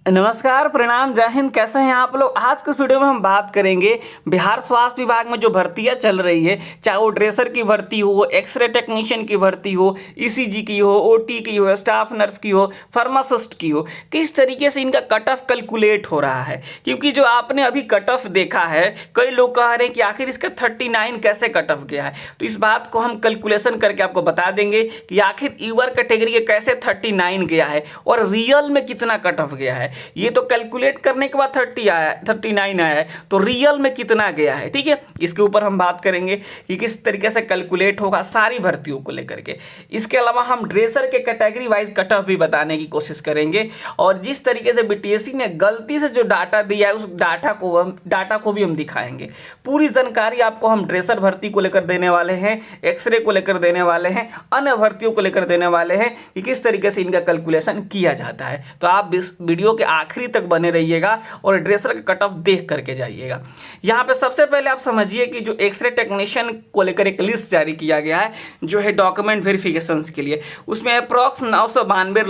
नमस्कार, प्रणाम, जय हिंद। कैसे हैं आप लोग। आज के इस वीडियो में हम बात करेंगे बिहार स्वास्थ्य विभाग में जो भर्तियां चल रही है, चाहे वो ड्रेसर की भर्ती हो, एक्सरे टेक्नीशियन की भर्ती हो, ईसीजी की हो, ओटी की हो, स्टाफ नर्स की हो, फार्मासिस्ट की हो, किस तरीके से इनका कट ऑफ कैलकुलेट हो रहा है। क्योंकि जो आपने अभी कट ऑफ देखा है, कई लोग कह रहे हैं कि आखिर इसका 39 कैसे कट ऑफ गया है। तो इस बात को हम कैलकुलेशन करके आपको बता देंगे कि आखिर ईवर कैटेगरी के कैसे 39 गया है और रियल में कितना कट ऑफ गया है। ये तो कैलकुलेट करने के बाद 39 आया है, तो रियल में कितना गया है। ठीक है, इसके ऊपर हम बात करेंगे कि किस तरीके से कैलकुलेट होगा सारी भर्तियों को लेकर के। इसके अलावा हम ड्रेसर के कैटेगरी वाइज कट ऑफ भी बताने की कोशिश करेंगे और जिस तरीके से बीटीएससी ने गलती से जो डाटा दिया है उस डाटा को भी हम दिखाएंगे। पूरी जानकारी आपको हम ड्रेसर भर्ती को लेकर देने वाले हैं, एक्सरे को लेकर देने वाले हैं, अन्य भर्तियों को लेकर देने वाले हैं कि किस तरीके से इनका कैलकुलेशन किया जाता है। तो आप इस वीडियो के आखिरी तक बने रहिएगा और ड्रेसर का कट ऑफ देख करके जाइएगा। यहाँ पे सबसे पहले आप समझिए कि जो एक्सरे टेक्नीशियन को लेकर एक लिस्ट जारी किया गया है जो है डॉक्यूमेंट वेरिफिकेशन के लिए, उसमें अप्रॉक्स 952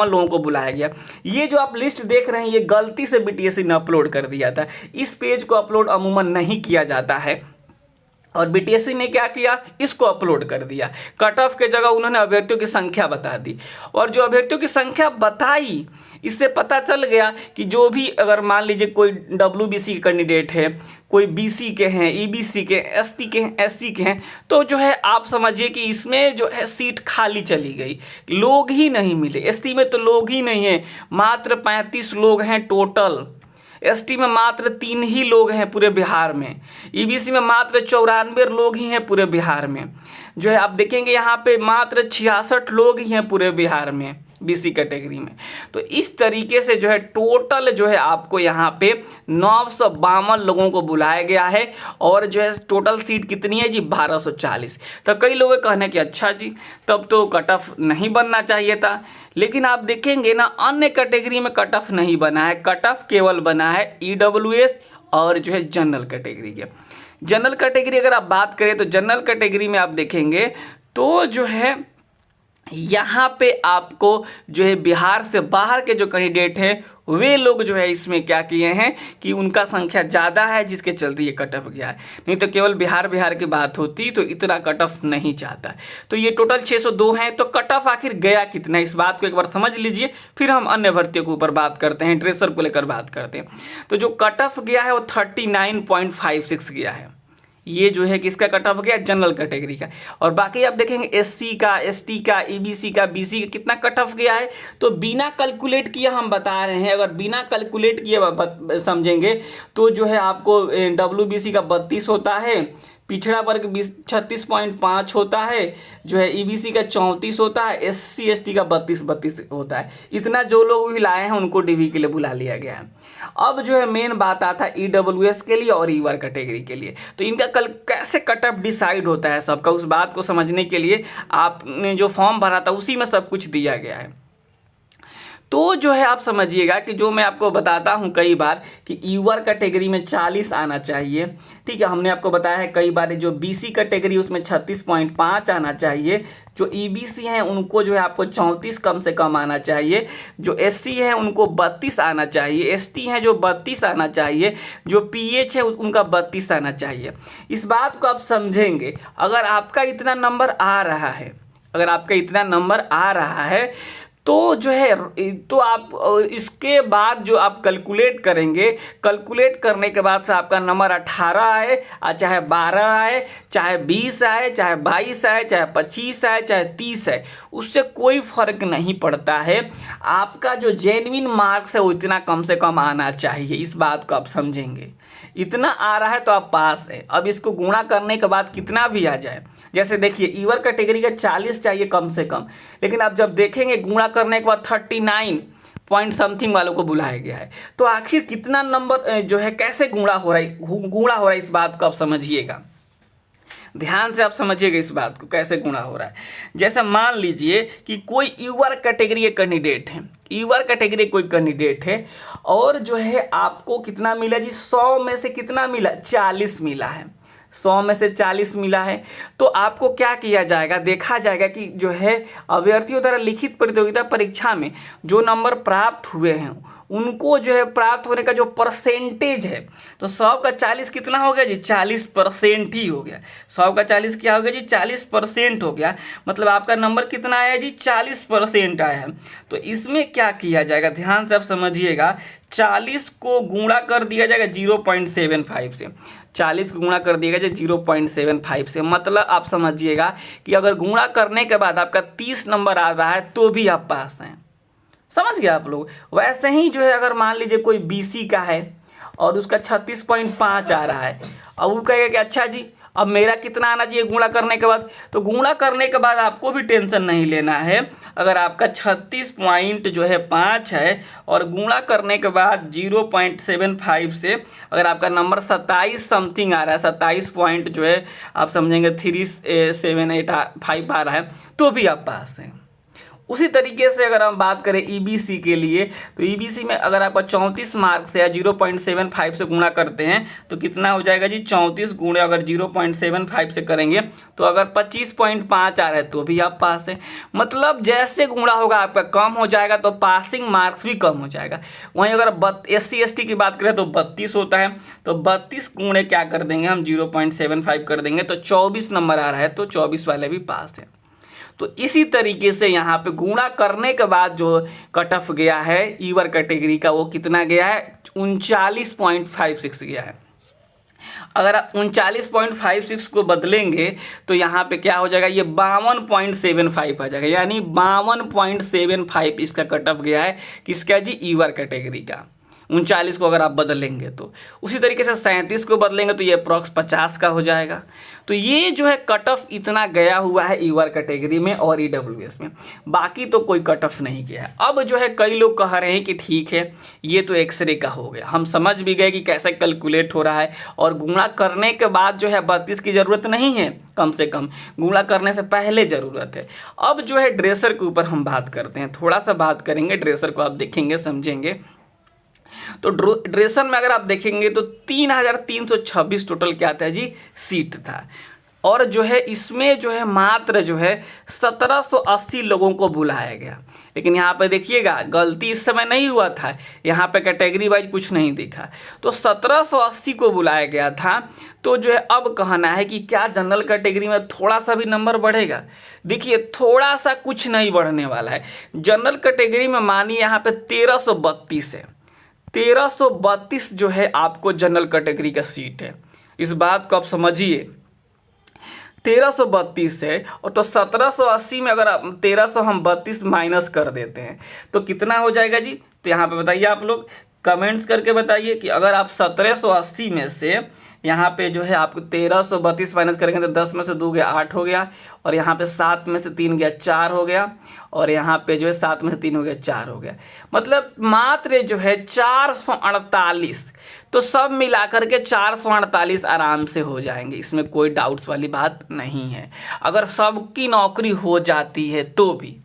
लोगों को बुलाया गया। ये जो आप लिस्ट देख रहे हैं ये गलती से बीटीएससी ने अपलोड कर दिया था। इस पेज को अपलोड अमूमन नहीं किया जाता है और बीटीएससी ने क्या किया, इसको अपलोड कर दिया। कट ऑफ के जगह उन्होंने अभ्यर्थियों की संख्या बता दी और जो अभ्यर्थियों की संख्या बताई इससे पता चल गया कि जो भी, अगर मान लीजिए कोई डब्ल्यूबीसी के कैंडिडेट है, कोई बीसी के हैं, ईबीसी के, एसटी के हैं, एससी के हैं, तो जो है आप समझिए कि इसमें जो है सीट खाली चली गई, लोग ही नहीं मिले। एसटी में तो लोग ही नहीं है, मात्र 35 लोग हैं टोटल। एसटी में मात्र 3 ही लोग हैं पूरे बिहार में। ईबीसी में मात्र 94 लोग ही हैं पूरे बिहार में। जो है आप देखेंगे यहाँ पे मात्र 66 लोग ही हैं पूरे बिहार में बीसी कैटेगरी में। तो इस तरीके से जो है टोटल जो है आपको यहाँ पे 952 लोगों को बुलाया गया है और जो है टोटल सीट कितनी है जी, 1240। तो कई लोग कहने कि अच्छा जी तब तो कट ऑफ नहीं बनना चाहिए था, लेकिन आप देखेंगे ना अन्य कैटेगरी में कट ऑफ नहीं बना है। कट ऑफ केवल बना है ईडब्ल्यूएस और जो है जनरल कैटेगरी के। जनरल कैटेगरी अगर आप बात करें तो जनरल कैटेगरी में आप देखेंगे तो जो है यहाँ पे आपको जो है बिहार से बाहर के जो कैंडिडेट हैं वे लोग जो है इसमें क्या किए हैं कि उनका संख्या ज़्यादा है जिसके चलते ये कट ऑफ गया है। नहीं तो केवल बिहार की बात होती तो इतना कट ऑफ नहीं चाहता। तो ये टोटल 602 हैं, तो कट ऑफ आखिर गया कितना, इस बात को एक बार समझ लीजिए, फिर हम अन्य भर्तियों के ऊपर बात करते हैं, ड्रेसर को लेकर बात करते हैं। तो जो कट ऑफ गया है वो 39.56 गया है। ये जो है किसका कट ऑफ गया, जनरल कैटेगरी का। और बाकी आप देखेंगे एससी का, एसटी का, ईबीसी का, बीसी का कितना कट ऑफ गया है। तो बिना कैलकुलेट किए हम बता रहे हैं, अगर बिना कैलकुलेट किए समझेंगे तो जो है आपको डब्ल्यूबीसी का 32 होता है, पिछड़ा वर्ग 36.5 होता है, जो है ईबीसी का 34 होता है, एससी एसटी का 32 होता है। इतना जो लोग भी लाए हैं उनको डीवी के लिए बुला लिया गया है। अब जो है मेन बात आता है ईडब्ल्यूएस के लिए और ईवर कैटेगरी के लिए। तो इनका कल कैसे कट ऑफ डिसाइड होता है सबका, उस बात को समझने के लिए आपने जो फॉर्म भरा था उसी में सब कुछ दिया गया है। तो जो है आप समझिएगा कि जो मैं आपको बताता हूं कई बार कि ईवर कैटेगरी में 40 आना चाहिए। ठीक है, हमने आपको बताया है कई बार जो बीसी कैटेगरी उसमें 36.5 आना चाहिए। जो ईबीसी हैं उनको जो है आपको 34 कम से कम आना चाहिए। जो एससी हैं उनको 32 आना चाहिए। एसटी हैं जो 32 आना चाहिए। जो पीएच है उनका 32 आना चाहिए। इस बात को आप समझेंगे, अगर आपका इतना नंबर आ रहा है, अगर आपका इतना नंबर आ रहा है तो जो है तो आप इसके बाद जो आप कैलकुलेट करेंगे, कैलकुलेट करने के बाद से आपका नंबर 18 आए, चाहे 12 आए, चाहे 20 आए, चाहे 22 आए, चाहे 25 आए, चाहे 30 आए, उससे कोई फर्क नहीं पड़ता है। आपका जो जेन्युइन मार्क्स है वो इतना कम से कम आना चाहिए। इस बात को आप समझेंगे, इतना आ रहा है तो आप पास है। अब इसको गुणा करने के बाद कितना भी आ जाए, जैसे देखिए ईवर कैटेगरी का 40 चाहिए कम से कम, लेकिन आप जब देखेंगे गुणा करने के बाद 39 पॉइंट समथिंग वालों को बुलाया गया है। तो आखिर कितना नंबर जो है कैसे गुणा हो रहा है, इस बात को आप समझिएगा, ध्यान से आप समझिएगा इस बात को कैसे गुणा हो रहा है। जैसे मान लीजिए कि कोई ईवर कैटेगरी के कैंडिडेट है, ईवर कैटेगरी कोई कैंडिडेट है और जो है आपको कितना मिला जी, 100 में से कितना मिला, 40 मिला है। 100 में से 40 मिला है, तो आपको क्या किया जाएगा, देखा जाएगा कि जो है अभ्यर्थियों द्वारा लिखित प्रतियोगिता परीक्षा में जो नंबर प्राप्त हुए हैं उनको जो है प्राप्त होने का जो परसेंटेज है, तो 100 का 40 कितना हो गया जी, 40% ही हो गया। 100 का 40 क्या हो गया जी, 40% हो गया। मतलब आपका नंबर कितना आया जी, 40% आया है। तो इसमें क्या किया जाएगा, ध्यान से आप समझिएगा, 40 को गुणा कर दिया जाएगा 0.75 से, 40 को गुणा कर दिया जाए 0.75 से। मतलब आप समझिएगा कि अगर गुणा करने के बाद आपका 30 नंबर आ रहा है तो भी आप पास हैं। समझ गए आप लोग। वैसे ही जो है अगर मान लीजिए कोई बीसी का है और उसका 36.5 आ रहा है, अब वो कहेगा कि अच्छा जी अब मेरा कितना आना चाहिए गुणा करने के बाद, तो गुणा करने के बाद आपको भी टेंशन नहीं लेना है। अगर आपका 36.5 है और गुणा करने के बाद 0.75 से अगर आपका नंबर 27 समथिंग आ रहा है, 27 पॉइंट जो है आप समझेंगे 3785 आ रहा है, तो भी आप पास हैं। उसी तरीके से अगर हम बात करें ईबीसी के लिए, तो ईबीसी में अगर आपका 34 मार्क से या 0.75 से गुणा करते हैं तो कितना हो जाएगा जी, 34 गुणे अगर 0.75 से करेंगे तो अगर 25.5 आ रहा है तो भी आप पास हैं। मतलब जैसे गुणा होगा आपका कम हो जाएगा तो पासिंग मार्क्स भी कम हो जाएगा। वहीं अगर SC ST की बात करें तो 32 होता है, तो 32 गुणे क्या कर देंगे हम, 0.75 कर देंगे तो 24 नंबर आ रहा है, तो 24 वाले भी पास है। तो इसी तरीके से यहाँ पे गुणा करने के बाद जो कट ऑफ गया है ईवर कैटेगरी का, वो कितना गया है, 39.56 गया है। अगर आप 39.56 को बदलेंगे तो यहाँ पे क्या हो जाएगा, ये 52.75 आ जाएगा, यानी 52.75 इसका कट ऑफ गया है, किसका जी, ईवर कैटेगरी का। 39 को अगर आप बदलेंगे तो उसी तरीके से 37 को बदलेंगे तो ये अप्रॉक्स 50 का हो जाएगा। तो ये जो है कट ऑफ इतना गया हुआ है ईवर कैटेगरी में और EWS में, बाकी तो कोई कट ऑफ नहीं गया है। अब जो है कई लोग कह रहे हैं कि ठीक है ये तो एक्सरे का हो गया, हम समझ भी गए कि कैसे कैलकुलेट हो रहा है और गुणा करने के बाद जो है 32 की ज़रूरत नहीं है, कम से कम गुणा करने से पहले ज़रूरत है। अब जो है ड्रेसर के ऊपर हम बात करते हैं, थोड़ा सा बात करेंगे ड्रेसर को, आप देखेंगे समझेंगे। तो ड्रेसर में अगर आप देखेंगे तो 3326 टोटल क्या था जी, सीट था। और जो है इसमें जो है मात्र जो है 1780 लोगों को बुलाया गया। लेकिन यहाँ पे देखिएगा गलती इस समय नहीं हुआ था, यहाँ पे कैटेगरी वाइज कुछ नहीं दिखा, तो 1780 को बुलाया गया था। तो जो है अब कहना है कि क्या जनरल कैटेगरी में थोड़ा सा भी नंबर बढ़ेगा, देखिए थोड़ा सा कुछ नहीं बढ़ने वाला है। जनरल कैटेगरी में मानिए यहाँ पे 1332 है, 1332 जो है आपको जनरल कैटेगरी का सीट है, इस बात को आप समझिए। 1332 है और तो 1780 में अगर आप 1300 हम 32 माइनस कर देते हैं तो कितना हो जाएगा जी, तो यहाँ पे बताइए आप लोग कमेंट्स करके बताइए कि अगर आप 1780 में से यहाँ पे जो है आपको 1332 माइनस करेंगे तो 10 में से 2 गया 8 हो गया, और यहाँ पे 7 में से 3 गया 4 हो गया, और यहाँ पे जो है 7 में से 3 हो गया 4 हो गया। मतलब मात्र जो है 448, तो सब मिलाकर के 448 आराम से हो जाएंगे, इसमें कोई डाउट्स वाली बात नहीं है। अगर सबकी नौकरी हो जाती है तो भी,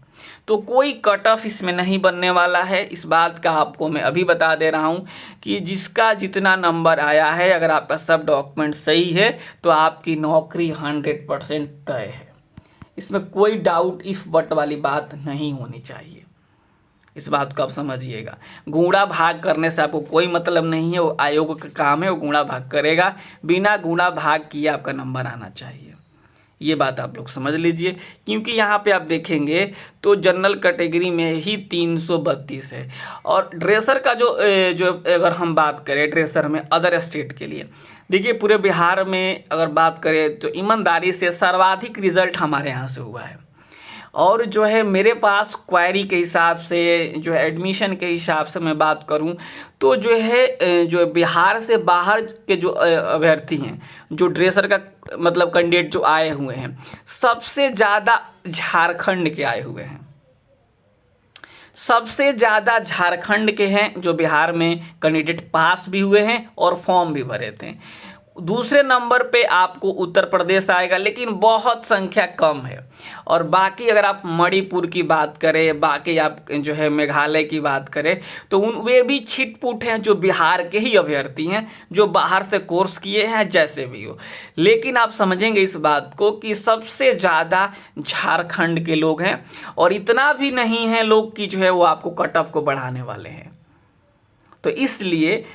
तो कोई कट ऑफ इसमें नहीं बनने वाला है। इस बात का आपको मैं अभी बता दे रहा हूँ कि जिसका जितना नंबर आया है, अगर आपका सब डॉक्यूमेंट सही है तो आपकी नौकरी 100% तय है। इसमें कोई डाउट इफ बट वाली बात नहीं होनी चाहिए, इस बात को आप समझिएगा। गुणा भाग करने से आपको कोई मतलब नहीं है, वो आयोग का काम है, वो गुणा भाग करेगा, बिना गुणा भाग किए आपका नंबर आना चाहिए, ये बात आप लोग समझ लीजिए। क्योंकि यहाँ पे आप देखेंगे तो जनरल कैटेगरी में ही 332 है, और ड्रेसर का जो अगर हम बात करें ड्रेसर में अदर स्टेट के लिए, देखिए पूरे बिहार में अगर बात करें तो ईमानदारी से सर्वाधिक रिजल्ट हमारे यहाँ से हुआ है। और जो है मेरे पास क्वायरी के हिसाब से, जो है एडमिशन के हिसाब से मैं बात करूं तो जो है जो बिहार से बाहर के जो अभ्यर्थी हैं, जो ड्रेसर का मतलब कैंडिडेट जो आए हुए हैं, सबसे ज़्यादा झारखंड के आए हुए हैं, सबसे ज़्यादा झारखंड के हैं जो बिहार में कैंडिडेट पास भी हुए हैं और फॉर्म भी भरे थे। दूसरे नंबर पे आपको उत्तर प्रदेश आएगा, लेकिन बहुत संख्या कम है। और बाकी अगर आप मणिपुर की बात करें, बाकी आप जो है मेघालय की बात करें, तो वे भी छिटपुट हैं जो बिहार के ही अभ्यर्थी हैं, जो बाहर से कोर्स किए हैं, जैसे भी हो। लेकिन आप समझेंगे इस बात को कि सबसे ज़्यादा झारखंड के लोग हैं, और इतना भी नहीं है लोग कि जो है वो आपको कट ऑफ को बढ़ाने वाले हैं। तो इसलिए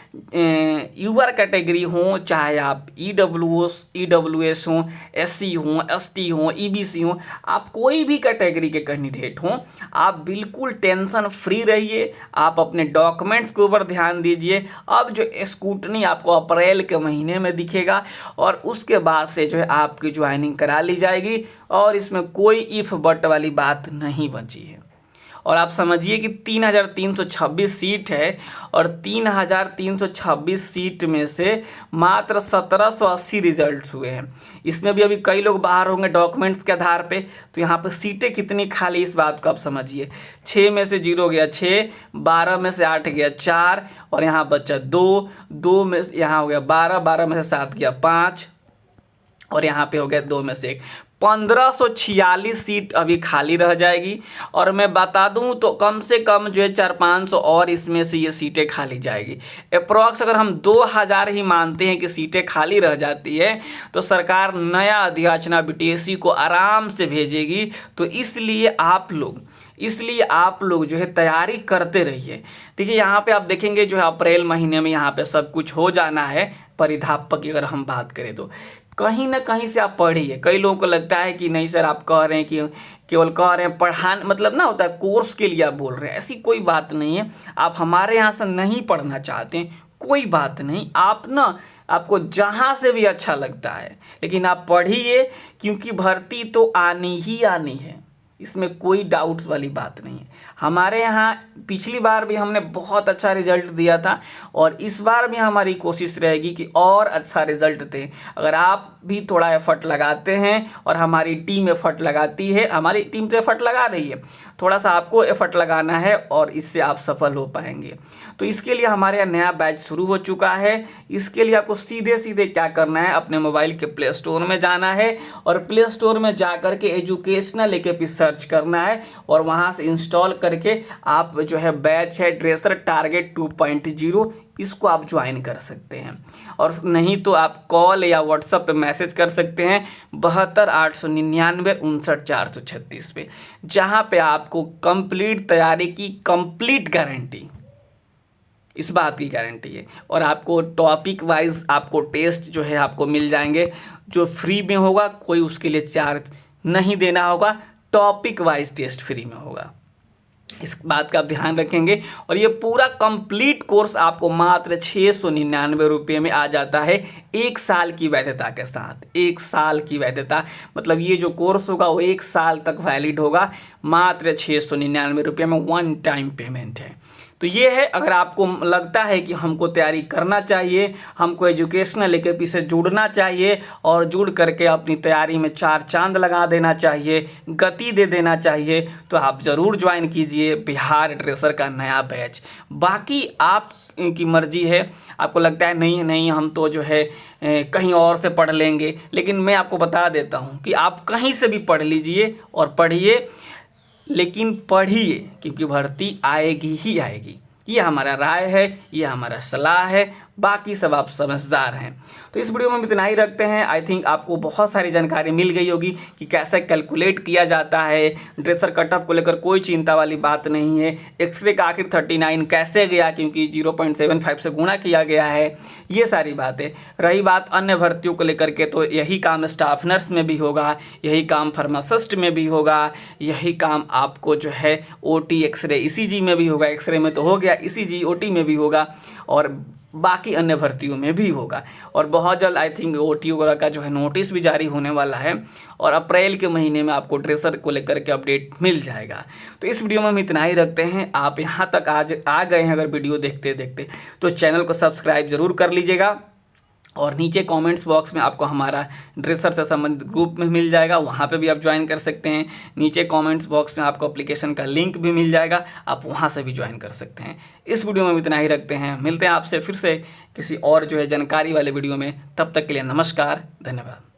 यूआर कैटेगरी हो, चाहे आप ईडब्ल्यूएस हों, एससी हों, एसटी हों, ईबीसी हों, आप कोई भी कैटेगरी के कैंडिडेट हों, आप बिल्कुल टेंशन फ्री रहिए। आप अपने डॉक्यूमेंट्स के ऊपर ध्यान दीजिए। अब जो स्कूटनी आपको अप्रैल के महीने में दिखेगा, और उसके बाद से जो है आपकी ज्वाइनिंग करा ली जाएगी, और इसमें कोई इफ बट वाली बात नहीं बची है। और आप समझिए कि 3,326 सीट है, और 3,326 सीट में से मात्र 1,780 रिजल्ट्स हुए हैं। इसमें भी अभी कई लोग बाहर होंगे डॉक्यूमेंट्स के आधार पे। तो यहाँ पे सीटें कितनी खाली, इस बात को आप समझिए। 6 में से 0 गया 6, 12 में से 8 गया 4, और यहाँ बचा 2, 2 में यहाँ हो गया 12, 12 में से 7 गया 5, और यहाँ पे हो गया 2 में से 1। 1546 सीट अभी खाली रह जाएगी। और मैं बता दूं तो कम से कम जो है 400-500 और इसमें से ये सीटें खाली जाएगी। अप्रॉक्स अगर हम 2000 ही मानते हैं कि सीटें खाली रह जाती है, तो सरकार नया अधियाचना बीटीएससी को आराम से भेजेगी। तो इसलिए आप लोग जो है तैयारी करते रहिए। देखिए यहाँ पे आप देखेंगे जो है अप्रैल महीने में यहाँ पे सब कुछ हो जाना है। परिधापक की अगर हम बात करें तो कहीं ना कहीं से आप पढ़िए। कई लोगों को लगता है कि नहीं सर, आप कह रहे हैं कि केवल कह रहे हैं पढ़ाने, मतलब ना होता है कोर्स के लिए आप बोल रहे हैं, ऐसी कोई बात नहीं है। आप हमारे यहाँ से नहीं पढ़ना चाहते हैं, कोई बात नहीं। आप ना, आपको जहाँ से भी अच्छा लगता है, लेकिन आप पढ़िए, क्योंकि भर्ती तो आनी ही आनी है, इसमें कोई डाउट्स वाली बात नहीं है। हमारे यहाँ पिछली बार भी हमने बहुत अच्छा रिजल्ट दिया था, और इस बार भी हमारी कोशिश रहेगी कि और अच्छा रिजल्ट दें। अगर आप भी थोड़ा एफर्ट लगाते हैं, और हमारी टीम एफर्ट लगाती है, हमारी टीम तो एफर्ट लगा रही है, थोड़ा सा आपको एफर्ट लगाना है, और इससे आप सफल हो पाएंगे। तो इसके लिए हमारे यहाँ नया बैच शुरू हो चुका है। इसके लिए आपको सीधे सीधे क्या करना है, अपने मोबाइल के प्ले स्टोर में जाना है, और प्ले स्टोर में जा करके एजुकेशनल एकेपी सर्च करना है, और वहाँ से इंस्टॉल करके आप जो है बैच है ड्रेसर टारगेट 2.0, इसको आप ज्वाइन कर सकते हैं। और नहीं तो आप कॉल या व्हाट्सएप पे मैसेज कर सकते हैं 72,899,59,436 पे, जहाँ पे आपको कंप्लीट तैयारी की कंप्लीट गारंटी, इस बात की गारंटी है। और आपको टॉपिक वाइज आपको टेस्ट जो है आपको मिल जाएंगे, जो फ्री में होगा, कोई उसके लिए चार्ज नहीं देना होगा। टॉपिक वाइज टेस्ट फ्री में होगा, इस बात का आप ध्यान रखेंगे। और ये पूरा कंप्लीट कोर्स आपको मात्र 699 रुपये में आ जाता है, 1 साल की वैधता के साथ। 1 साल की वैधता मतलब ये जो कोर्स होगा वो 1 साल तक वैलिड होगा, मात्र 699 रुपये में, 1 टाइम पेमेंट है। तो ये है, अगर आपको लगता है कि हमको तैयारी करना चाहिए, हमको एजुकेशनल एकेपी से जुड़ना चाहिए, और जुड़ करके अपनी तैयारी में 4 चांद लगा देना चाहिए, गति दे देना चाहिए, तो आप ज़रूर ज्वाइन कीजिए बिहार ड्रेसर का नया बैच। बाकी आप की मर्जी है, आपको लगता है नहीं हम तो जो है कहीं और से पढ़ लेंगे, लेकिन मैं आपको बता देता हूँ कि आप कहीं से भी पढ़ लीजिए और पढ़िए, लेकिन पढ़िए, क्योंकि भर्ती आएगी ही आएगी। ये हमारा राय है, ये हमारा सलाह है, बाकी सब आप समझदार हैं। तो इस वीडियो में हम इतना ही रखते हैं। आई थिंक आपको बहुत सारी जानकारी मिल गई होगी कि कैसे कैलकुलेट किया जाता है। ड्रेसर कट ऑफ को लेकर कोई चिंता वाली बात नहीं है। एक्सरे का आखिर 39 कैसे गया, क्योंकि 0.75 से गुणा किया गया है, ये सारी बातें। रही बात अन्य भर्तियों को लेकर के, तो यही काम स्टाफ नर्स में भी होगा, यही काम फार्मासिस्ट में भी होगा, यही काम आपको जो है ओटी एक्सरे ईसीजी में भी होगा। एक्सरे में तो हो गया, ईसीजी ओटी में भी होगा, और बाकी अन्य भर्तियों में भी होगा। और बहुत जल्द आई थिंक ओटी वगैरह का जो है नोटिस भी जारी होने वाला है, और अप्रैल के महीने में आपको ड्रेसर को लेकर के अपडेट मिल जाएगा। तो इस वीडियो में हम इतना ही रखते हैं। आप यहाँ तक आज आ गए हैं अगर वीडियो देखते देखते, तो चैनल को सब्सक्राइब जरूर कर लीजिएगा, और नीचे कमेंट्स बॉक्स में आपको हमारा ड्रेसर से संबंधित ग्रुप में मिल जाएगा, वहाँ पे भी आप ज्वाइन कर सकते हैं। नीचे कमेंट्स बॉक्स में आपको एप्लीकेशन का लिंक भी मिल जाएगा, आप वहाँ से भी ज्वाइन कर सकते हैं। इस वीडियो में इतना ही रखते हैं, मिलते हैं आपसे फिर से किसी और जो है जानकारी वाले वीडियो में। तब तक के लिए नमस्कार, धन्यवाद।